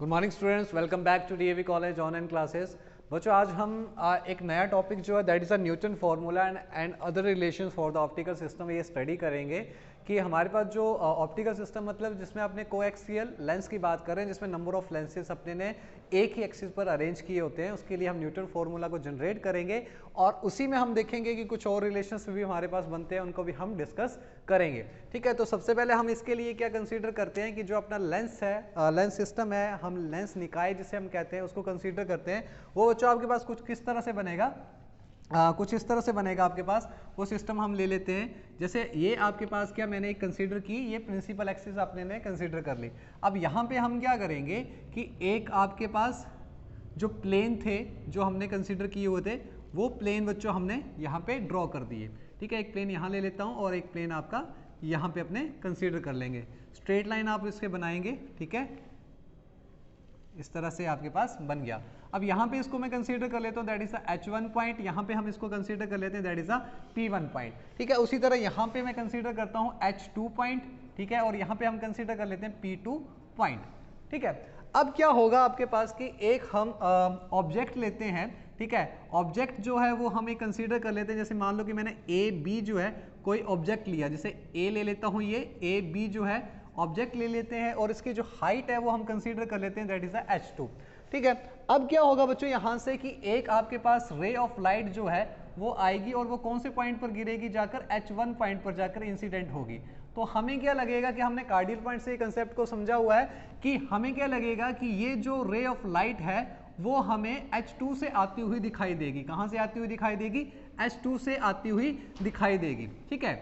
Good morning students, welcome back to DAV college online classes. बच्चों आज हम एक नया टॉपिक जो है that is a Newton formula and other relations for the optical system ये स्टडी करेंगे कि हमारे पास जो ऑप्टिकल सिस्टम मतलब जिसमें अपने कोएक्सियल लेंस की बात करें, जिसमें नंबर ऑफ लेंसेज अपने ने एक ही एक्सिस पर अरेंज किए होते हैं, उसके लिए हम न्यूटन फार्मूला को जनरेट करेंगे और उसी में हम देखेंगे कि कुछ और रिलेशंस भी हमारे पास बनते हैं, उनको भी हम डिस्कस करेंगे। ठीक है, तो सबसे पहले हम इसके लिए क्या कंसीडर करते हैं कि जो अपना लेंस है, लेंस सिस्टम है, हम लेंस निकाय जिसे हम कहते हैं उसको कंसीडर करते हैं। वो बच्चों आपके पास कुछ किस तरह से बनेगा, कुछ इस तरह से बनेगा आपके पास। वो सिस्टम हम ले लेते हैं, जैसे ये आपके पास क्या मैंने एक कंसीडर की, ये प्रिंसिपल एक्सिस आपने ने कंसीडर कर ली। अब यहाँ पे हम क्या करेंगे कि एक आपके पास जो प्लेन थे जो हमने कंसीडर किए हुए थे, वो प्लेन बच्चों हमने यहाँ पे ड्रॉ कर दिए। ठीक है, एक प्लेन यहाँ ले लेता हूँ और एक प्लेन आपका यहाँ पे अपने कंसीडर कर लेंगे। स्ट्रेट लाइन आप इसके बनाएंगे। ठीक है, इस तरह से आपके पास बन गया। अब यहाँ पे इसको मैं कंसीडर कर लेता हूँ that is the H1 point, यहाँ पे हम इसको कंसीडर कर लेते हैं that is the P1 point. ठीक है, उसी तरह यहाँ पे मैं कंसीडर करता हूँ H2 पॉइंट। ठीक है, और यहाँ पे हम कंसीडर कर लेते हैं P2 पॉइंट। ठीक है, अब क्या होगा आपके पास कि एक हम ऑब्जेक्ट लेते हैं। ठीक है, ऑब्जेक्ट जो है वो हम एक कंसीडर कर लेते हैं। जैसे मान लो कि मैंने ए बी जो है कोई ऑब्जेक्ट लिया, जैसे ए ले लेता हूँ, ये ए बी जो है ऑब्जेक्ट ले लेते हैं और इसकी जो हाइट है वो हम कंसीडर कर लेते हैं दैट इज द H2। ठीक है, अब क्या होगा बच्चों यहाँ से कि एक आपके पास रे ऑफ लाइट जो है वो आएगी और वो कौन से पॉइंट पर गिरेगी, जाकर H1 पॉइंट पर जाकर इंसिडेंट होगी। तो हमें क्या लगेगा कि हमने कार्डियल पॉइंट से कंसेप्ट को समझा हुआ है कि हमें क्या लगेगा कि ये जो रे ऑफ लाइट है वो हमें H2 से आती हुई दिखाई देगी। कहाँ से आती हुई दिखाई देगी? H2 से आती हुई दिखाई देगी। ठीक है,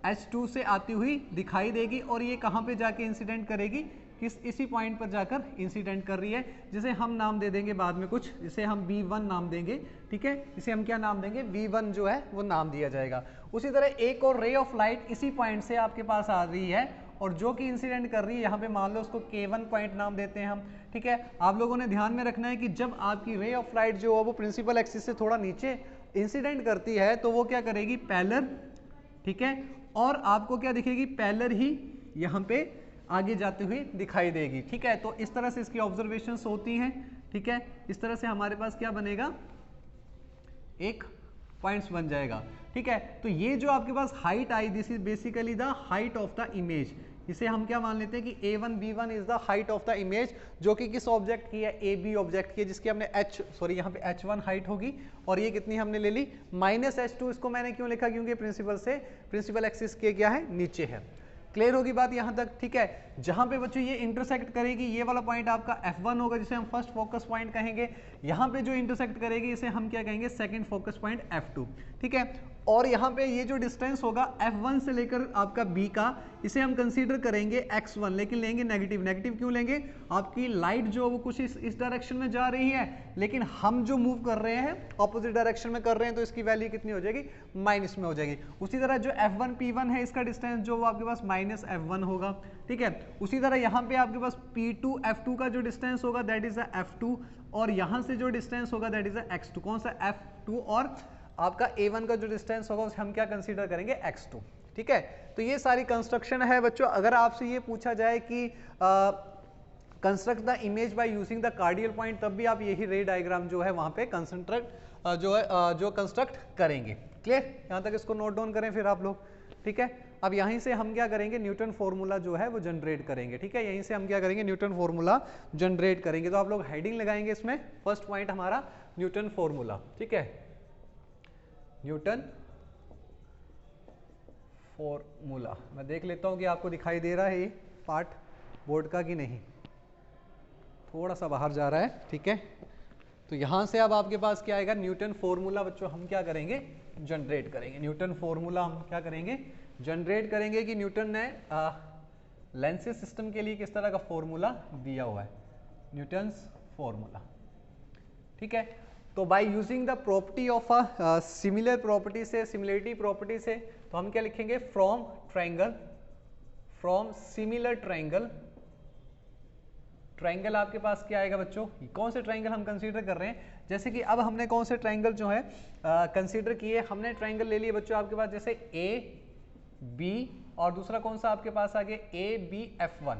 H2 से आती हुई दिखाई देगी और ये कहाँ पे जाके इंसिडेंट करेगी? इसी पॉइंट पर जाकर इंसिडेंट कर रही है, जिसे हम नाम दे देंगे बाद में कुछ, इसे हम V1 नाम देंगे। ठीक है, इसे हम क्या नाम देंगे? V1 जो है वो नाम दिया जाएगा। उसी तरह एक और रे ऑफ लाइट इसी पॉइंट से आपके पास आ रही है और जो कि इंसिडेंट कर रही है, यहाँ पे मान लो उसको K1 पॉइंट नाम देते हैं हम। ठीक है, आप लोगों ने ध्यान में रखना है कि जब आपकी रे ऑफ लाइट जो है वो प्रिंसिपल एक्सिस से थोड़ा नीचे इंसिडेंट करती है तो वो क्या करेगी? पैरेलल। ठीक है, और आपको क्या दिखेगी? पैरेलल ही यहाँ पे आगे जाती हुई दिखाई देगी। ठीक है, तो इस तरह से इसकी ऑब्जर्वेशंस होती हैं। ठीक है, इस तरह से हमारे पास क्या बनेगा? एक पॉइंट्स बन जाएगा। ठीक है, तो ये जो आपके पास हाइट आई, this is basically the height of the image. इसे हम क्या मान लेते हैं कि A1 B1 is the height of the image, जो कि किस ऑब्जेक्ट की है? AB ऑब्जेक्ट की है, जिसकी हमने यहाँ पे H1 हाइट होगी और ये कितनी हमने ले ली? -H2। इसको मैंने क्यों लिखा? क्योंकि प्रिंसिपल एक्सिस के क्या है? नीचे है। क्लियर होगी बात यहाँ तक? ठीक है, जहां पे बच्चों ये इंटरसेक्ट करेगी, ये वाला पॉइंट आपका F1 होगा, जिसे हम फर्स्ट फोकस पॉइंट कहेंगे। यहाँ पे जो इंटरसेक्ट करेगी इसे हम क्या कहेंगे? Second focus point F2। ठीक है, और यहाँ पे ये जो डिस्टेंस होगा F1 से लेकर आपका B का, इसे हम कंसीडर करेंगे X1, लेकिन लेंगे नेगेटिव। नेगेटिव क्यों लेंगे? आपकी लाइट जो वो कुछ इस डायरेक्शन में जा रही है, लेकिन हम जो मूव कर रहे हैं ऑपोजिट डायरेक्शन में कर रहे हैं, तो इसकी वैल्यू कितनी हो जाएगी? माइनस में हो जाएगी। उसी तरह जो F1 P1 है, इसका डिस्टेंस जो आपके पास -F1 होगा। ठीक है, उसी तरह यहाँ पे आपके पास P2 F2 का जो डिस्टेंस होगा दैट इज F2, और यहाँ से जो डिस्टेंस होगा दैट इज X2। कौन सा? F2। और आपका A1 का जो डिस्टेंस होगा उसे हम क्या कंसीडर करेंगे? X2। ठीक है, तो ये सारी कंस्ट्रक्शन है बच्चों। अगर आपसे ये पूछा जाए कि construct the image by using the cardinal point, तब भी आप यही रे डायग्राम जो है वहां पे जो कंस्ट्रक्ट करेंगे। क्लियर? यहाँ तक इसको नोट डाउन करें फिर आप लोग। ठीक है, अब यहीं से हम क्या करेंगे? न्यूटन फॉर्मूला जो है वो जनरेट करेंगे। ठीक है, यहीं से हम क्या करेंगे? न्यूटन फॉर्मूला जनरेट करेंगे। तो आप लोग हेडिंग लगाएंगे इसमें, फर्स्ट पॉइंट हमारा न्यूटन फॉर्मूला। ठीक है, न्यूटन फॉर्मूला। मैं देख लेता हूं कि आपको दिखाई दे रहा है ये पार्ट बोर्ड का कि नहीं, थोड़ा सा बाहर जा रहा है। ठीक है, तो यहां से अब आपके पास क्या आएगा? न्यूटन फॉर्मूला बच्चों हम क्या करेंगे? जनरेट करेंगे। न्यूटन फॉर्मूला हम क्या करेंगे? जनरेट करेंगे कि न्यूटन ने लेंसेज सिस्टम के लिए किस तरह का फॉर्मूला दिया हुआ है, न्यूटन्स फॉर्मूला। ठीक है, तो bye using the property of a similar property से, सिमिलरिटी प्रॉपर्टी से, तो हम क्या लिखेंगे? From triangle, from similar triangle. Triangle आपके पास क्या आएगा बच्चों? कौन से ट्रायंगल हम कंसीडर कर रहे हैं? जैसे कि अब हमने कौन से ट्रायंगल जो है कंसीडर किए? हमने ट्रायंगल ले लिए बच्चों आपके पास, जैसे A B और दूसरा कौन सा आपके पास आ गया? ABF1।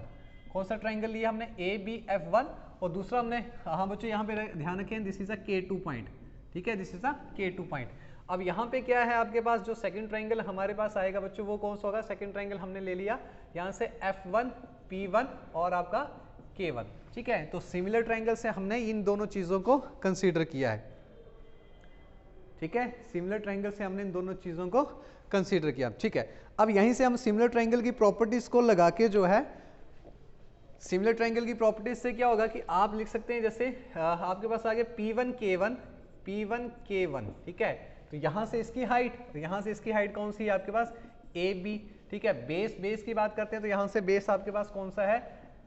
कौन सा ट्राइंगल लिया हमने, ABF1, और दूसरा हमने, हाँ बच्चों यहाँ पे ध्यान रखें, this is a K2 point, ठीक है, this is a K2 point. अब यहाँ पे क्या है आपके पास, जो सेकंड ट्राइंगल हमारे पास आएगा बच्चों वो कौन सा होगा, सेकंड ट्राइंगल हमने ले लिया यहाँ से F1 P1 और आपका K1, ठीक है। तो सिमिलर ट्राइंगल से हमने इन दोनों चीजों को कंसीडर किया है, ठीक है, सिमिलर ट्राइंगल से हमने इन दोनों चीजों को कंसीडर किया, ठीक है। अब यहीं से हम सिमिलर ट्राइंगल की प्रॉपर्टीज को लगा के जो है, सिमिलर ट्राइंगल की प्रॉपर्टीज से क्या होगा कि आप लिख सकते हैं, जैसे आपके पास आ गया P1 K1, ठीक है। तो यहां से इसकी हाइट, तो यहां से इसकी हाइट कौन सी है आपके पास, AB, ठीक है। बेस की बात करते हैं तो यहां से बेस आपके पास कौन सा है,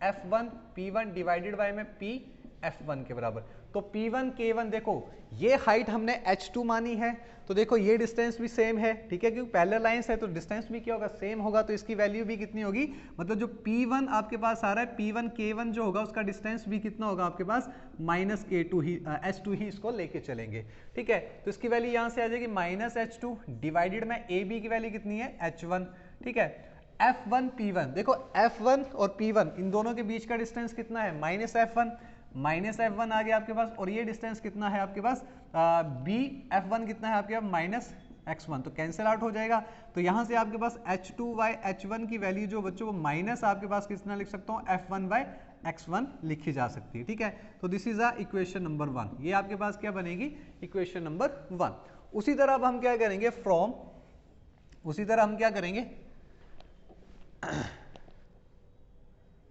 F1 P1 डिवाइडेड बाय में P F1 के बराबर। तो P1 K1 देखो ये हाइट हमने H2 मानी है, तो देखो ये डिस्टेंस भी सेम है, ठीक है, क्योंकि पैरेलल लाइंस है तो डिस्टेंस भी क्या होगा, सेम होगा, तो इसकी वैल्यू भी कितनी होगी, मतलब जो P1 आपके पास आ रहा है, P1 K1 जो होगा उसका डिस्टेंस भी कितना होगा आपके पास, -K2 ही, H2 ही इसको लेके चलेंगे, ठीक है। तो इसकी वैल्यू यहाँ से आ जाएगी -H2 डिवाइडेड में AB की वैल्यू कितनी है, H1, ठीक है। F1 P1 देखो, F1 और P1 इन दोनों के बीच का डिस्टेंस कितना है, -F1 आ गया आपके पास, और ये डिस्टेंस कितना है आपके पास, BF1 कितना है आपके पास, -x1, तो कैंसिल आउट हो जाएगा। तो यहां से आपके पास H2/H1 की वैल्यू जो बच्चों वो माइनस आपके पास कितना लिख सकता हूँ, F1/x1 लिखी जा सकती है, ठीक है। तो this is a equation number 1, ये आपके पास क्या बनेगी, इक्वेशन नंबर 1। उसी तरह अब हम क्या करेंगे, उसी तरह हम क्या करेंगे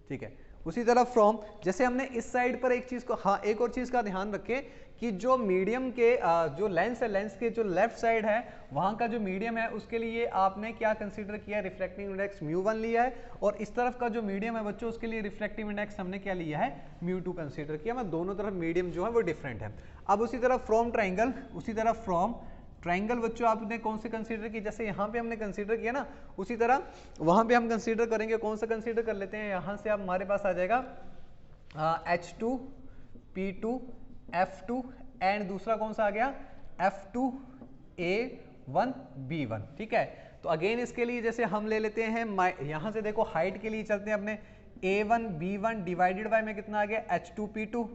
ठीक है, उसी तरह फ्रॉम, जैसे हमने इस साइड पर एक चीज को, हाँ एक और चीज का ध्यान रखें कि जो मीडियम के जो लेंस है, लेंस के जो लेफ्ट साइड है वहां का जो मीडियम है उसके लिए आपने क्या कंसीडर किया, रिफ्रैक्टिव इंडेक्स μ1 लिया है, और इस तरफ का जो मीडियम है बच्चों उसके लिए रिफ्रैक्टिव इंडेक्स हमने क्या लिया है, μ2 कंसीडर किया, मतलब दोनों तरफ मीडियम जो है वो डिफरेंट है। अब उसी तरह फ्रॉम ट्राइंगल, उसी तरह फ्रॉम ट्राइंगल बच्चों आपने कौन से कंसीडर की, जैसे यहाँ पे हमने कंसीडर किया ना, उसी तरह वहां पे हम कंसीडर करेंगे, कौन सा कंसीडर कर लेते हैं, यहाँ से अब हमारे पास आ जाएगा H2 P2 F2 एंड दूसरा कौन सा आ गया, F2 A1 B1, ठीक है। तो अगेन इसके लिए जैसे हम ले लेते हैं, यहाँ से देखो हाइट के लिए चलते हैं अपने, A1 B1 डिवाइडेड बाय में कितना आ गया, H2 P2,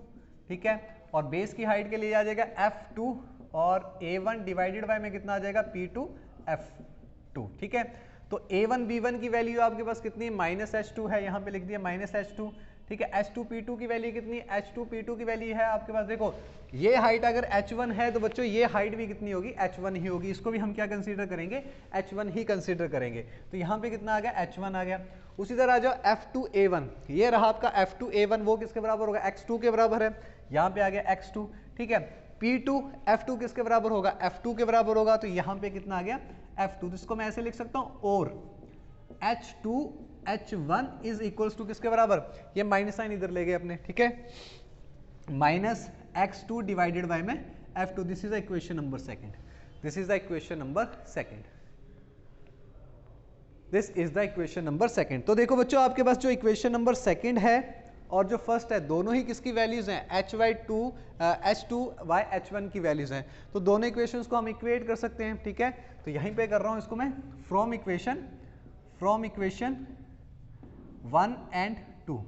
ठीक है, और बेस की हाइट के लिए आ जाएगा F2 और A1 डिवाइडेड बाय में कितना आ जाएगा, P2 F2, ठीक है। तो A1 B1 की वैल्यू आपके पास कितनी, -H2 है, यहाँ पे लिख दिया -H2, ठीक है। H2 P2 की वैल्यू कितनी, H2 P2 की वैल्यू है आपके पास, देखो ये हाइट अगर H1 है तो बच्चों ये हाइट भी कितनी होगी, H1 ही होगी, इसको भी हम क्या कंसीडर करेंगे, H1 ही कंसीडर करेंगे। तो यहाँ पे कितना आ गया, H1 आ गया। उसी तरह आ जाओ F2 A1, ये रहा आपका F2 A1, वो किसके बराबर होगा, X2 के बराबर है, यहाँ पे आ गया X2, ठीक है। P2 F2 किसके बराबर होगा, F2 के बराबर होगा, तो यहाँ पे कितना आ गया, F2, तो इसको मैं ऐसे लिख सकता हूँ, और H2 H1 is equals to किसके बराबर, ये माइनस साइन इधर ले गए अपने, ठीक है, -x2 डिवाइडेड बाय में F2, this is the equation number second, this is the equation number second, this is the equation number second. तो देखो बच्चों आपके पास जो इक्वेशन नंबर सेकंड है और जो फर्स्ट है, दोनों ही किसकी वैल्यूज हैं, H2/H1 की वैल्यूज हैं, तो दोनों इक्वेशंस को हम इक्वेट कर सकते हैं, ठीक है। तो यहीं पे कर रहा हूं इसको मैं, फ्रॉम इक्वेशन 1 एंड 2,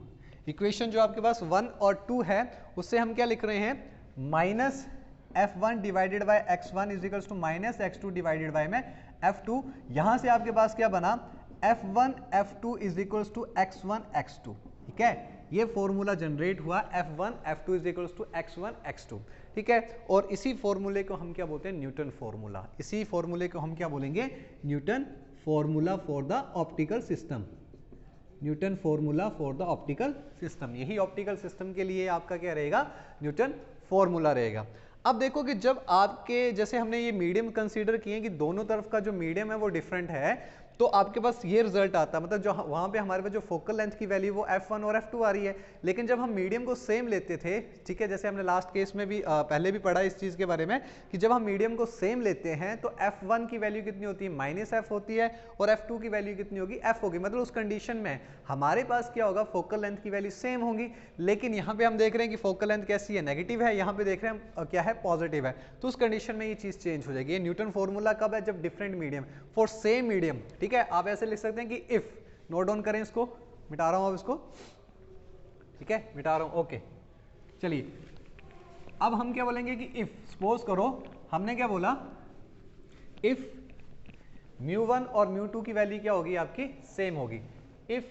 इक्वेशन जो आपके पास 1 और 2 है उससे हम क्या लिख रहे हैं, -F1 divided by x1 is equals to -x2 divided by में F2, यहां से आपके पास क्या बना, F1 F2 is equals to x1 x2, ठीक है, ये फॉर्मूला जनरेट हुआ, F1 F2 is equals to x1 x2, ठीक है। और इसी फॉर्मूले को हम क्या बोलते हैं, न्यूटन फॉर्मूला, इसी फॉर्मूले को हम क्या बोलेंगे, Newton formula for the optical system, Newton formula for the optical system, यही ऑप्टिकल सिस्टम के लिए आपका क्या रहेगा, न्यूटन फॉर्मूला रहेगा। अब देखो कि जब आपके, जैसे हमने ये मीडियम कंसीडर किए कि दोनों तरफ का जो मीडियम है वो डिफरेंट है, तो आपके पास ये रिजल्ट आता है, मतलब जो वहां पे हमारे पास जो फोकल लेंथ की वैल्यू वो F1 और F2 आ रही है, लेकिन जब हम मीडियम को सेम लेते थे, ठीक है, जैसे हमने लास्ट केस में भी पहले भी पढ़ा इस चीज के बारे में कि जब हम मीडियम को सेम लेते हैं तो F1 की वैल्यू कितनी होती है, -F होती है, और F2 की वैल्यू कितनी होगी, F होगी, मतलब उस कंडीशन में हमारे पास क्या होगा, फोकल लेंथ की वैल्यू सेम होंगी। लेकिन यहाँ पे हम देख रहे हैं कि फोकल लेंथ कैसी है, नेगेटिव है, यहाँ पे देख रहे हैं क्या है, पॉजिटिव है, तो उस कंडीशन में ये चीज चेंज हो जाएगी। ये न्यूटन फॉर्मूला कब है, जब different medium for same medium, ठीक है। आप ऐसे लिख सकते हैं कि इफ, नोट डाउन करें इसको, मिटा रहा हूं अब इसको, ठीक है, मिटा रहा हूं, ओके। चलिए अब हम क्या बोलेंगे कि इफ, सपोज करो हमने क्या बोला, इफ μ1 और μ2 की वैल्यू क्या होगी आपकी, सेम होगी। इफ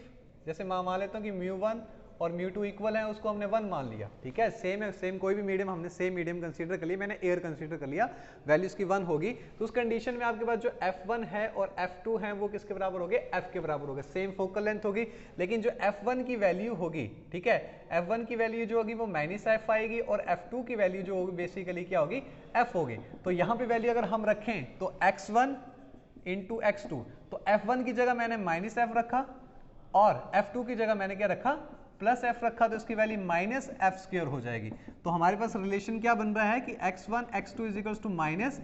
जैसे मान लेता हूं कि μ1 और μ2 इक्वल है, उसको हमने 1 मान लिया, ठीक है, सेम है, सेम कोई भी मीडियम हमने सेम मीडियम कंसीडर कर लिया, मैंने एयर कंसीडर कर लिया, वैल्यू इसकी 1 होगी, तो उस कंडीशन में आपके पास जो f1 है और f2 है वो किसके बराबर हो गए, f के बराबर हो गए, सेम फोकल लेंथ होगी, लेकिन जो f1 की वैल्यू होगी, ठीक है, f1 की वैल्यू जो होगी वो -f आएगी और f2 की वैल्यू जो होगी बेसिकली क्या होगी, f होगी। तो यहाँ पे वैल्यू अगर हम रखें तो x1 इंटू x2, तो f1 की जगह मैंने -f रखा और f2 की जगह मैंने क्या रखा, प्लस f रखा, तो इसकी वैल्यू -f² हो जाएगी। तो हमारे पास रिलेशन क्या बन रहा है कि x1 x2 is equals to -f²,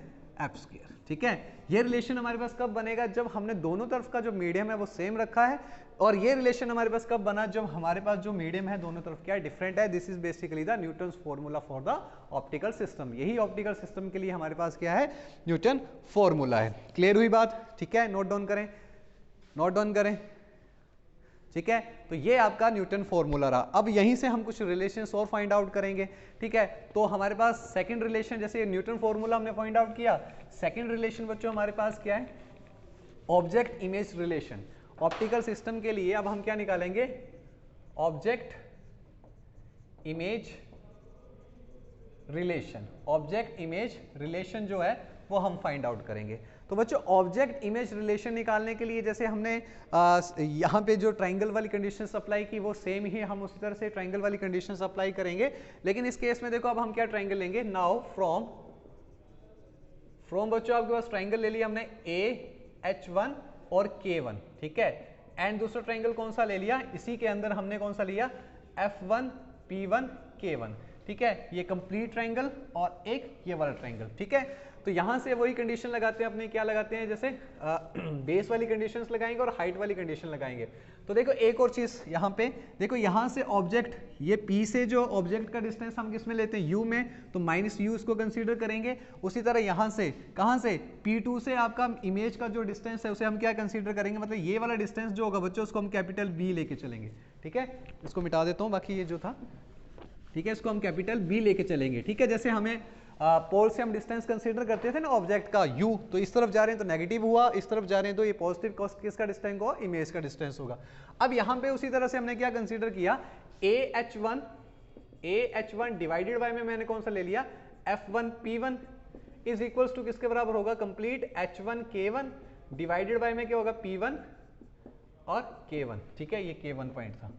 ठीक है। ये रिलेशन हमारे पास कब बनेगा, जब हमने दोनों तरफ का जो मीडियम है वो सेम रखा है, और ये रिलेशन हमारे पास कब बना, जब हमारे पास जो मीडियम है दोनों तरफ क्या है, डिफरेंट है। This is basically the Newton's formula for the optical system. यही ऑप्टिकल सिस्टम के लिए हमारे पास क्या है, न्यूटन फॉर्मूला है। क्लियर हुई बात, ठीक है, नोट डाउन करें, नोट डाउन करें, ठीक है। तो ये आपका न्यूटन फॉर्मूला रहा। अब यहीं से हम कुछ रिलेशंस और फाइंड आउट करेंगे, ठीक है। तो हमारे पास सेकंड रिलेशन, जैसे न्यूटन फॉर्मूला हमने फाइंड आउट किया, सेकंड रिलेशन बच्चों हमारे पास क्या है, object image relation. Optical system के लिए अब हम क्या निकालेंगे, object image relation. Object image relation जो है वो हम फाइंड आउट करेंगे। तो बच्चों ऑब्जेक्ट इमेज रिलेशन निकालने के लिए जैसे हमने यहाँ पे जो ट्रायंगल वाली कंडीशंस अप्लाई की वो सेम ही हम उसी तरह से ट्रायंगल वाली कंडीशंस अप्लाई करेंगे, लेकिन इस केस में देखो अब हम क्या ट्रायंगल लेंगे, नाउ फ्रॉम बच्चों आपके पास ट्रायंगल ले लिया हमने AH1 और K1, ठीक है, एंड दूसरा ट्रायंगल कौन सा ले लिया, इसी के अंदर हमने कौन सा लिया, F1 P1 K1, ठीक है, ये कंप्लीट ट्रायंगल और एक ये वाला ट्रायंगल, ठीक है। तो यहां से वही कंडीशन लगाते हैं अपने, क्या लगाते हैं, जैसे बेस वाली कंडीशंस लगाएंगे और हाइट वाली कंडीशन लगाएंगे। तो देखो एक और चीज यहाँ पे देखो, यहाँ से ऑब्जेक्ट, ये P से जो ऑब्जेक्ट का डिस्टेंस हम किस में लेते हैं, U में, तो -u इसको कंसीडर करेंगे। उसी तरह यहाँ से कहाँ से, P2 से आपका इमेज का जो डिस्टेंस है उसे हम क्या कंसीडर करेंगे, मतलब ये वाला डिस्टेंस जो होगा बच्चों उसको हम कैपिटल B लेके चलेंगे, ठीक है। इसको मिटा देता हूँ, बाकी ये जो था, ठीक है, इसको हम कैपिटल B लेके चलेंगे, ठीक है। जैसे हमें पोल से हम डिस्टेंस कंसीडर करते थे ना ऑब्जेक्ट का u, तो इस तरफ जा रहे हैं तो नेगेटिव हुआ, इस तरफ जा रहे हैं तो ये पॉजिटिव, किसका डिस्टेंस होगा, इमेज का डिस्टेंस होगा। अब यहाँ पे उसी तरह से हमने क्या कंसीडर किया, AH1 डिवाइडेड बाय में मैंने कौन सा ले लिया, F1 P1 is equals to किसके बराबर होगा, complete H1 K1 divided by में क्या होगा, P1 और K1, ठीक है, ये K1 पॉइंट था।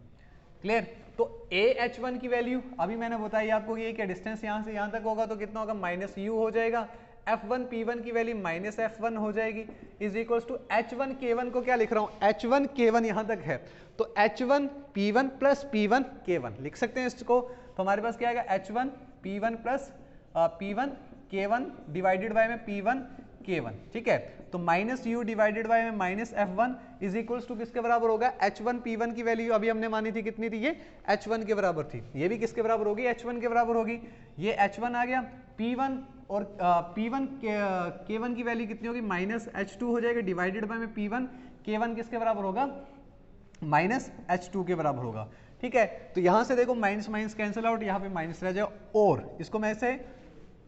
क्लियर। तो AH1 की वैल्यू अभी मैंने बताई आपको, ये क्या डिस्टेंस यहां से यहां तक होगा तो कितना होगा, -u हो जाएगा। F1 P1 की वैल्यू -f1 हो जाएगी, is equals to H1 K1 को क्या लिख रहा हूं, H1 K1 यहां तक है, तो H1 P1 plus P1 K1 लिख सकते हैं इसको। तो हमारे पास क्या आएगा, H1 P1 plus P1 K1 divided by में P1 K1, ठीक है। तो -u डिवाइडेड बाय में -f1 इज इक्वल्स टू किसके बराबर होगा, H1 P1 की वैल्यू अभी हमने मानी थी कितनी थी, ये H1 के बराबर थी, ये भी किसके बराबर होगी, H1 के बराबर होगी। ये H1 आ गया, P1 और P1 K1 की वैल्यू कितनी होगी, -h2 हो जाएगा, डिवाइडेड बाय में P1 K1 किसके बराबर होगा, -h2 के बराबर होगा, ठीक है। तो यहां से देखो माइनस माइनस कैंसिल आउट, यहाँ पे माइनस रह जाए, और इसको मैं ऐसे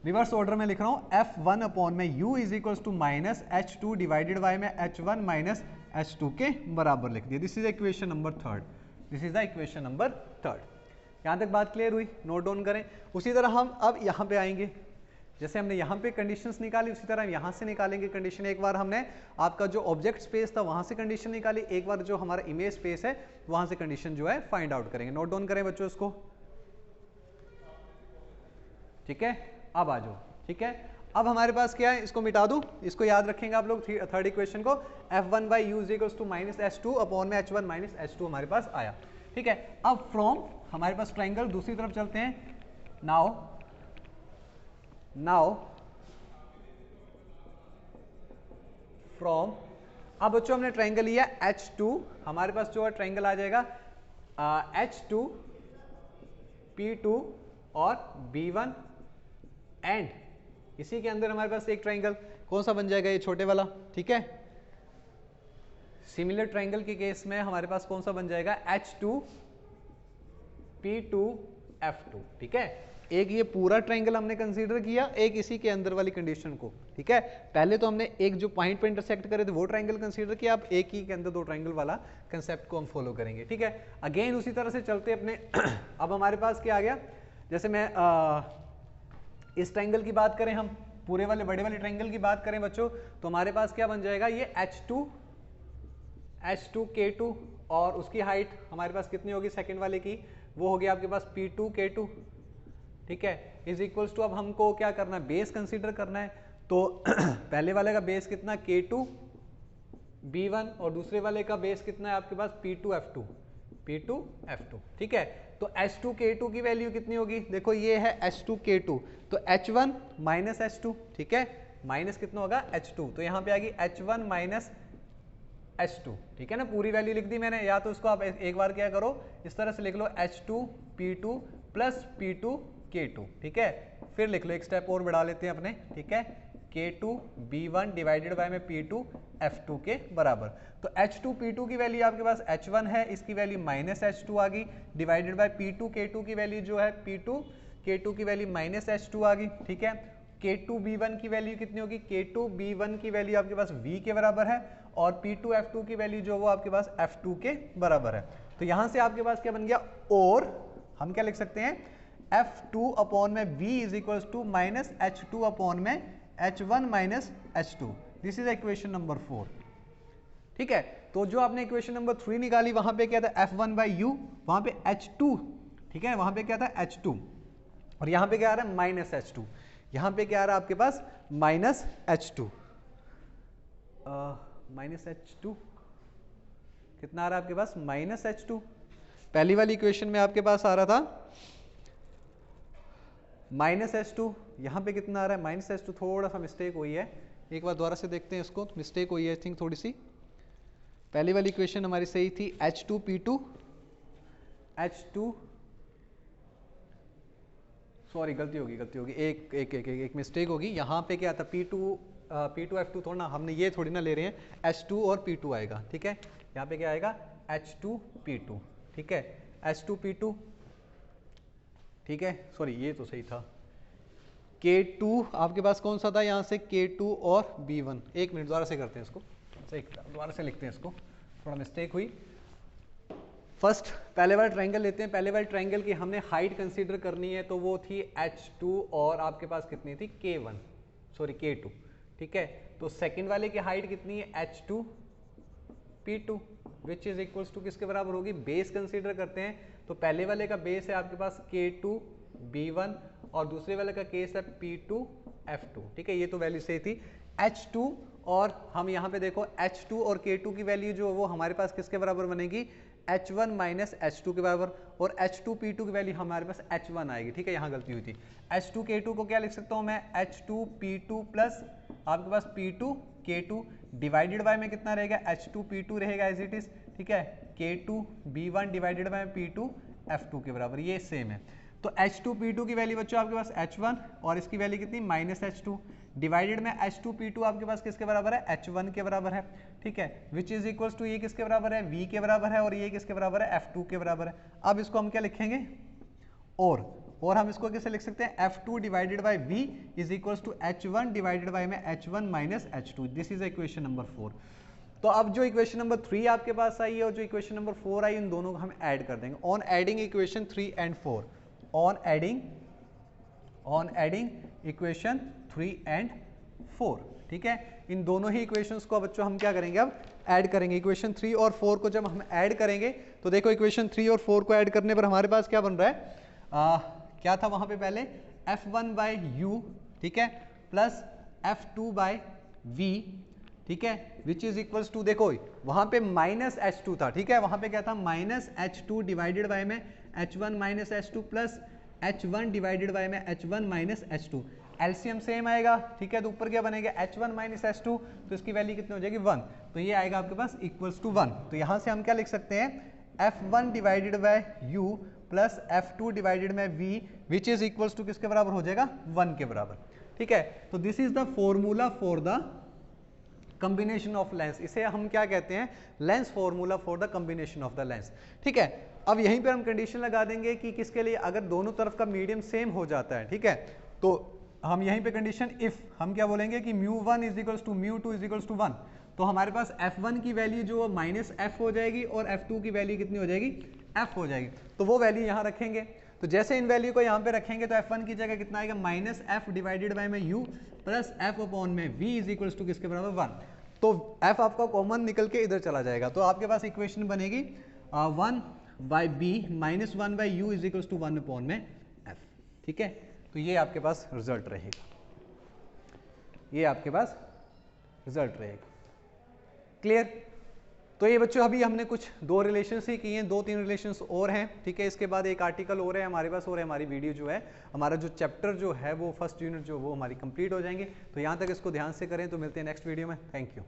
रिवर्स ऑर्डर में लिख रहा हूं, F1 अपॉन में u is equals to -h2 divided by में H1 -h2 के बराबर लिख दिया। This is equation number third, this is the equation number third. यहां तक बात क्लियर हुई, नोट डाउन करें। उसी तरह हम अब यहां पे आएंगे, जैसे हमने यहाँ पे कंडीशंस निकाली उसी तरह हम यहाँ से निकालेंगे कंडीशन। एक बार हमने आपका जो ऑब्जेक्ट स्पेस था वहाँ से कंडीशन निकाली, एक बार जो हमारा इमेज स्पेस है वहाँ से कंडीशन जो है फाइंड आउट करेंगे। नोट डाउन करें बच्चों इसको, ठीक है। अब आ जाओ, ठीक है। अब हमारे पास क्या है, इसको मिटा दूं, इसको याद रखेंगे आप लोग थर्ड इक्वेशन को, F1 by u equals to -h2 upon में H1 -h2 हमारे पास आया, ठीक है। अब फ्रॉम हमारे पास ट्रायंगल दूसरी तरफ चलते हैं। नाउ फ्रॉम, अब बच्चों हमने ट्रायंगल लिया H2, हमारे पास जो है ट्रायंगल आ जाएगा H2 P2 और B1 एंड इसी के अंदर हमारे पास एक ट्रायंगल कौन सा बन जाएगा, ये छोटे वाला, ठीक है। सिमिलर ट्रायंगल के केस में हमारे पास कौन सा बन जाएगा, H2 P2F2, ठीक है। एक ये पूरा ट्रायंगल हमने कंसीडर किया, एक इसी के अंदर वाली कंडीशन को, ठीक है। पहले तो हमने एक जो पॉइंट पे इंटरसेक्ट करे थे वो ट्रायंगल कंसीडर किया, अब एक ही के अंदर दो ट्रायंगल वाला कंसेप्ट को हम फॉलो करेंगे, ठीक है। अगेन उसी तरह से चलते अपने अब हमारे पास क्या आ गया, जैसे मैं इस ट्रायंगल की बात करें, हम पूरे वाले बड़े वाले ट्रायंगल की बात करें बच्चों, तो हमारे पास क्या बन जाएगा, ये H2K2 और उसकी हाइट हमारे पास कितनी होगी सेकंड वाले की, वो हो गया आपके पास P2K2, ठीक है, इज इक्वल्स टू, अब हमको क्या करना है, बेस कंसीडर करना है, तो पहले वाले का बेस कितना K2B1 और दूसरे वाले का बेस कितना है आपके पास P2F2, ठीक है। तो H2K2 की वैल्यू कितनी होगी, देखो ये है H2K2, तो H1 माइनस H2, ठीक है, माइनस कितना होगा H2, तो यहाँ पे आ गई H1 माइनस H2, ठीक है ना, पूरी वैल्यू लिख दी मैंने, या तो इसको आप एक बार क्या करो इस तरह से लिख लो H2P2 प्लस P2K2, ठीक है, फिर लिख लो एक स्टेप और बढ़ा लेते हैं अपने, ठीक है, K2B1 डिवाइडेड बाय में P2F2 के बराबर। तो H2P2 की वैल्यू आपके पास H1 है, इसकी वैल्यू माइनस H2 आ गई, डिवाइडेड बाय P2K2 की वैल्यू जो है P2K2 की वैल्यू माइनस H2 आ गई, ठीक है। K2B1 की वैल्यू कितनी होगी, K2B1 की वैल्यू आपके पास V के बराबर है, और P2F2 की वैल्यू जो वो आपके पास F2 के बराबर है। तो यहां से आपके पास क्या बन गया, और हम क्या लिख सकते हैं, F2 अपॉन में V is equal to minus H2 upon में H1 minus H2, this is equation number 4, ठीक है। तो जो आपने इक्वेशन नंबर 3 निकाली वहां पे क्या था F1 बाई U, वहां पे H2, ठीक है, वहां पे क्या था H2, और यहां पे क्या आ रहा है माइनस H2, यहां पे क्या आ रहा है आपके पास माइनस H2, माइनस H2 कितना आ रहा है आपके पास माइनस H2, पहली वाली इक्वेशन में आपके पास आ रहा था माइनस H2, यहाँ पे कितना आ रहा है माइनस H2, थोड़ा सा मिस्टेक हुई है, एक बार दोबारा से देखते हैं इसको, मिस्टेक हुई है आई थिंक थोड़ी सी, पहली वाली इक्वेशन हमारी सही थी H2P2, सॉरी गलती होगी एक मिस्टेक होगी, यहाँ पे क्या था P2F2 थोड़ा ना, हमने ये थोड़ी ना ले रहे हैं, H2 और P2 आएगा, ठीक है, यहाँ पे क्या आएगा H2P2, ठीक है, H2P2, ठीक है, सॉरी ये तो सही था, K2 आपके पास कौन सा था, यहाँ से K2 और B1, एक मिनट दोबारा से करते हैं इसको, दोबारा से लिखते हैं इसको, थोड़ा मिस्टेक हुई। फर्स्ट पहले वाला ट्रायंगल लेते हैं, पहले वाले ट्रायंगल की हमने हाइट कंसीडर करनी है, तो वो थी H2 और आपके पास कितनी थी K2, ठीक है। तो सेकंड वाले की हाइट कितनी है H2P2 which is equals to किसके बराबर होगी, बेस कंसीडर करते हैं, तो पहले वाले का बेस है आपके पास K2B1 और दूसरे वाले का केस है P2F2, ठीक है, ये तो वैल्यू सही थी H2, और हम यहाँ पे देखो H2 और K2 की वैल्यू जो वो हमारे पास किसके बराबर बनेगी H1 माइनस H2 के बराबर, और H2P2 की वैल्यू हमारे पास H1 आएगी, ठीक है, यहाँ गलती हुई थी। H2K2 को क्या लिख सकता हूँ मैं H2P2 प्लस आपके पास P2K2 डिवाइडेड बाय में कितना रहेगा H2P2 रहेगा एज इट इज, ठीक है, K2B1 डिवाइडेड बाय P2F2 के बराबर, ये सेम है। तो H2P2 की वैल्यू बच्चों आपके पास H1 और इसकी वैल्यू कितनी माइनस H2 डिवाइडेड में H2P2 आपके पास किसके बराबर है H1 के बराबर है, ठीक है, विच इज इक्वल्स टू ये किसके बराबर है V के बराबर है, और ये किसके बराबर है F2 के बराबर है। अब इसको हम क्या लिखेंगे, और हम इसको कैसे लिख सकते हैं F2 divided by V is equals to H1 divided by में H1 minus H2, this is equation number 4। तो अब जो इक्वेशन नंबर 3 आपके पास आई है और जो इक्वेशन नंबर 4 आई, इन दोनों को हम ऐड कर देंगे on adding equation 3 and 4, on adding equation 3 and 4, ठीक है, इन दोनों ही इक्वेशंस को बच्चों हम क्या करेंगे अब ऐड करेंगे। इक्वेशन 3 और 4 को जब हम ऐड करेंगे तो देखो इक्वेशन 3 और 4 को ऐड करने पर हमारे पास क्या बन रहा है, क्या था वहां पे पहले F1 बाई U, ठीक है, प्लस F2 बाई V, ठीक है, विच इज इक्वल्स टू, देखो वहां पे माइनस H2 था, ठीक है, वहां पे क्या था माइनस H2 डिवाइडेड बाय में H1 minus H2 plus H1 divided by में H1 minus H2, LCM same आएगा, ठीक है, तो ऊपर क्या बनेगा H1 माइनस H2, तो इसकी वैल्यू कितनी हो जाएगी 1, तो ये आएगा आपके पास इक्वल्स टू 1। तो यहां से हम क्या लिख सकते हैं F1 divided by U plus F2 divided by V which is equals to किसके बराबर हो जाएगा 1 के बराबर, ठीक है। तो this is the formula for the combination of lens, इसे हम क्या कहते हैं, lens formula for the combination of the lens. ठीक है, अब यहीं पे हम कंडीशन लगा देंगे कि किसके लिए, अगर दोनों तरफ का मीडियम सेम हो जाता है, ठीक है, तो हम यहीं पे कंडीशन इफ हम क्या बोलेंगे कि μ1 is equals to μ2 is equals to 1, तो हमारे पास f1 की वैल्यू जो माइनस f हो जाएगी और f2 की वैल्यू कितनी हो जाएगी, f हो जाएगी, तो वो वैल्यू यहाँ रखेंगे। तो जैसे इन वैल्यू को यहाँ पे रखेंगे तो f1 की जगह कितना आएगा, माइनस f डिवाइडेड बाय में u प्लस f अपॉन में v इज इक्वल्स टू किसके बराबर 1, तो f आपका कॉमन निकल के इधर चला जाएगा, तो आपके पास इक्वेशन बनेगी 1 by B minus 1 by U is equals to 1 upon में f। ठीक है, तो ये आपके पास रिजल्ट रहेगा, ये आपके पास रिजल्ट रहेगा। क्लियर? तो ये बच्चों अभी हमने कुछ 2 रिलेशंस ही किए हैं, 2-3 रिलेशंस और हैं। ठीक है, इसके बाद एक आर्टिकल और है हमारे पास, और हमारी वीडियो जो है, हमारा जो चैप्टर जो है वो फर्स्ट यूनिट जो वो हमारी कंप्लीट हो जाएंगे। तो यहाँ तक इसको ध्यान से करें, तो मिलते हैं नेक्स्ट वीडियो में। Thank you.